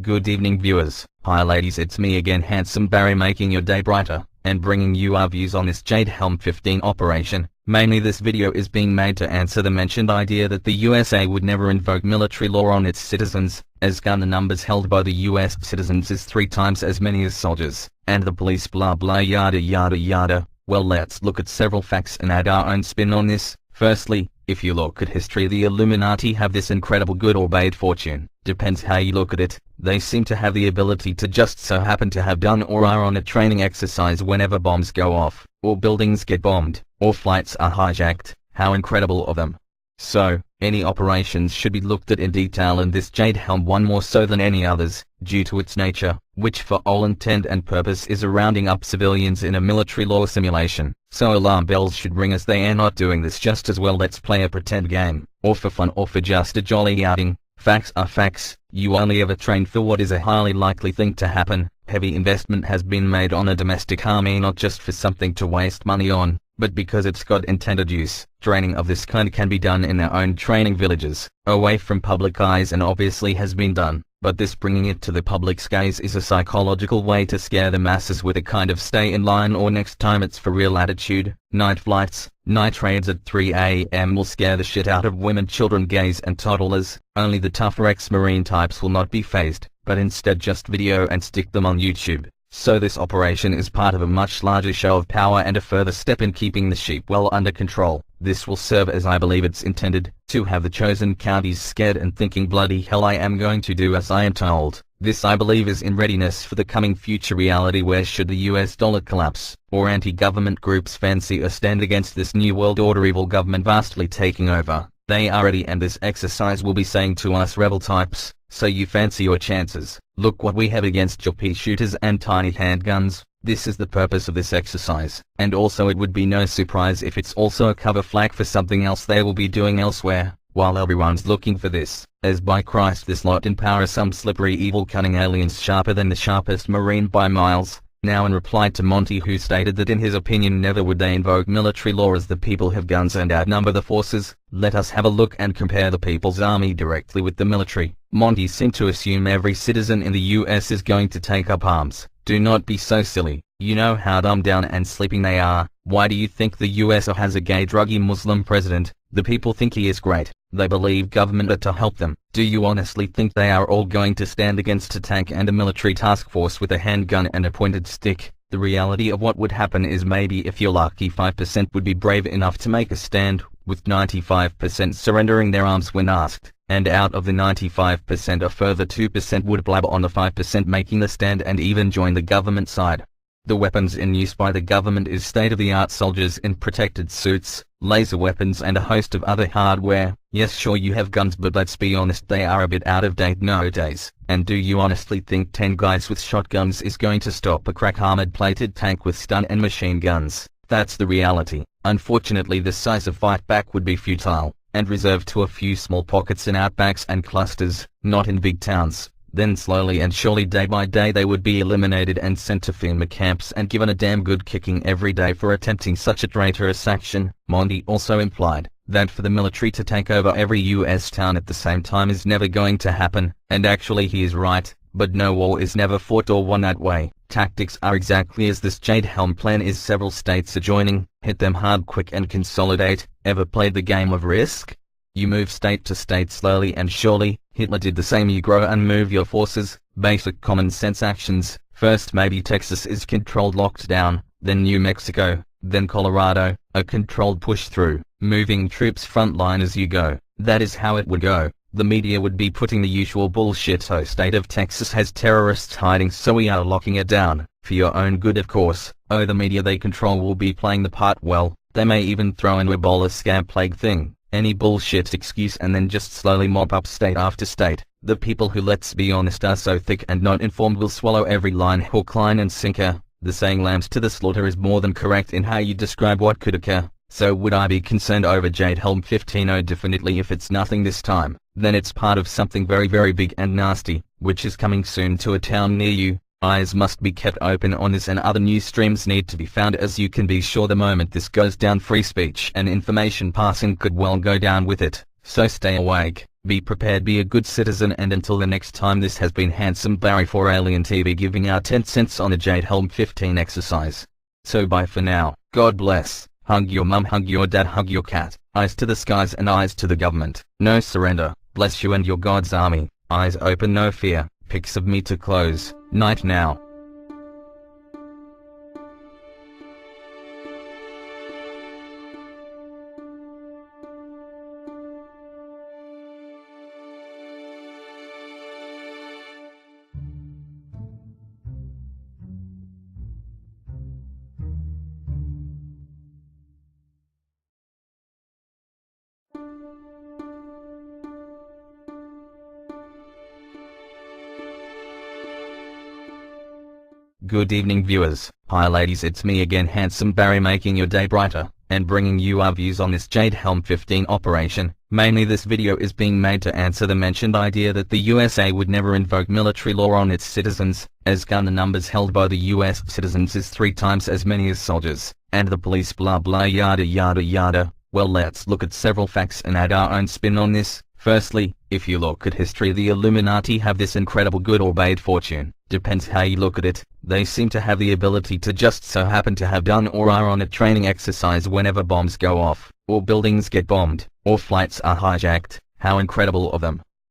Good evening viewers. Hi ladies, it's me again, Handsome Barry, making your day brighter, and bringing you our views on this JADE HELM 15 operation. Mainly this video is being made to answer the mentioned idea that the USA would never invoke military law on its citizens, as gun numbers held by the US citizens is 3 times as many as soldiers, and the police blah blah yada yada yada. Well, let's look at several facts and add our own spin on this. Firstly, if you look at history, the Illuminati have this incredible good or bad fortune, depends how you look at it. They seem to have the ability to just so happen to have done or are on a training exercise whenever bombs go off, or buildings get bombed, or flights are hijacked. How incredible of them. So, any operations should be looked at in detail, and this JADE HELM one more so than any others, due to its nature, which for all intent and purpose is a rounding up civilians in a military law simulation. So alarm bells should ring, as they are not doing this just as well let's play a pretend game, or for fun, or for just a jolly outing. Facts are facts. You only ever train for what is a highly likely thing to happen. Heavy investment has been made on a domestic army, not just for something to waste money on, but because it's got intended use. Training of this kind can be done in our own training villages, away from public eyes, and obviously has been done. But this bringing it to the public's gaze is a psychological way to scare the masses with a kind of stay in line or next time it's for real attitude. Night flights, night raids at 3 a.m. will scare the shit out of women, children, gays and toddlers. Only the tougher ex-marine types will not be phased, but instead just video and stick them on YouTube. So this operation is part of a much larger show of power and a further step in keeping the sheep well under control. This will serve, as I believe it's intended, to have the chosen counties scared and thinking bloody hell, I am going to do as I am told. This I believe is in readiness for the coming future reality where should the US dollar collapse, or anti-government groups fancy a stand against this new world order evil government vastly taking over, they are ready, and this exercise will be saying to us rebel types, so you fancy your chances. Look what we have against your pea shooters and tiny handguns. This is the purpose of this exercise, and also it would be no surprise if it's also a cover flag for something else they will be doing elsewhere, while everyone's looking for this, as by Christ this lot in power, some slippery evil cunning aliens sharper than the sharpest marine by miles. Now in reply to Monty, who stated that in his opinion never would they invoke military law as the people have guns and outnumber the forces, let us have a look and compare the People's Army directly with the military. Monty seemed to assume every citizen in the US is going to take up arms. Do not be so silly. You know how dumbed down and sleeping they are. Why do you think the US has a gay druggy Muslim president? The people think he is great. They believe government are to help them. Do you honestly think they are all going to stand against a tank and a military task force with a handgun and a pointed stick? The reality of what would happen is maybe if you're lucky 5% would be brave enough to make a stand, with 95% surrendering their arms when asked, and out of the 95% a further 2% would blab on the 5% making the stand and even join the government side. The weapons in use by the government is state-of-the-art soldiers in protected suits, laser weapons and a host of other hardware. Yes, sure you have guns, but let's be honest, they are a bit out of date nowadays. And do you honestly think 10 guys with shotguns is going to stop a crack armored plated tank with stun and machine guns? That's the reality. Unfortunately, this size of fight back would be futile, and reserved to a few small pockets in outbacks and clusters, not in big towns. Then slowly and surely, day by day, they would be eliminated and sent to FEMA camps and given a damn good kicking every day for attempting such a traitorous action. Monty also implied that for the military to take over every US town at the same time is never going to happen, and actually he is right, but no war is never fought or won that way. Tactics are exactly as this JADE HELM plan is. Several states are joining, hit them hard quick and consolidate. Ever played the game of Risk? You move state to state slowly and surely. Hitler did the same. You grow and move your forces. Basic common sense actions. First maybe Texas is controlled, locked down, then New Mexico, then Colorado, a controlled push through, moving troops front line as you go. That is how it would go. The media would be putting the usual bullshit. Oh, state of Texas has terrorists hiding, so we are locking it down, for your own good of course. Oh, the media they control will be playing the part well. They may even throw in Ebola scab plague thing, any bullshit excuse, and then just slowly mop up state after state. The people who, let's be honest, are so thick and not informed will swallow every line hook, line and sinker. The saying lambs to the slaughter is more than correct in how you describe what could occur. So would I be concerned over JADE HELM 15? Oh, definitely. If it's nothing this time, then it's part of something very very big and nasty, which is coming soon to a town near you. Eyes must be kept open on this, and other news streams need to be found, as you can be sure the moment this goes down, free speech and information passing could well go down with it. So stay awake. Be prepared, be a good citizen, and until the next time, this has been Handsome Barry for Alien TV, giving our 10 cents on the Jade Helm 15 exercise. So bye for now, God bless, hug your mum, hug your dad, hug your cat, eyes to the skies and eyes to the government, no surrender, bless you and your God's army, eyes open, no fear, pics of me to close, night now. Good evening viewers, hi ladies, it's me again, Handsome Barry, making your day brighter, and bringing you our views on this Jade Helm 15 operation. Mainly this video is being made to answer the mentioned idea that the USA would never invoke military law on its citizens, as gun numbers held by the US citizens is 3 times as many as soldiers, and the police blah blah yada yada yada. Well, let's look at several facts and add our own spin on this. Firstly, if you look at history, the Illuminati have this incredible good or bad fortune, depends how you look at it. They seem to have the ability to just so happen to have done or are on a training exercise whenever bombs go off, or buildings get bombed, or flights are hijacked. How incredible of them.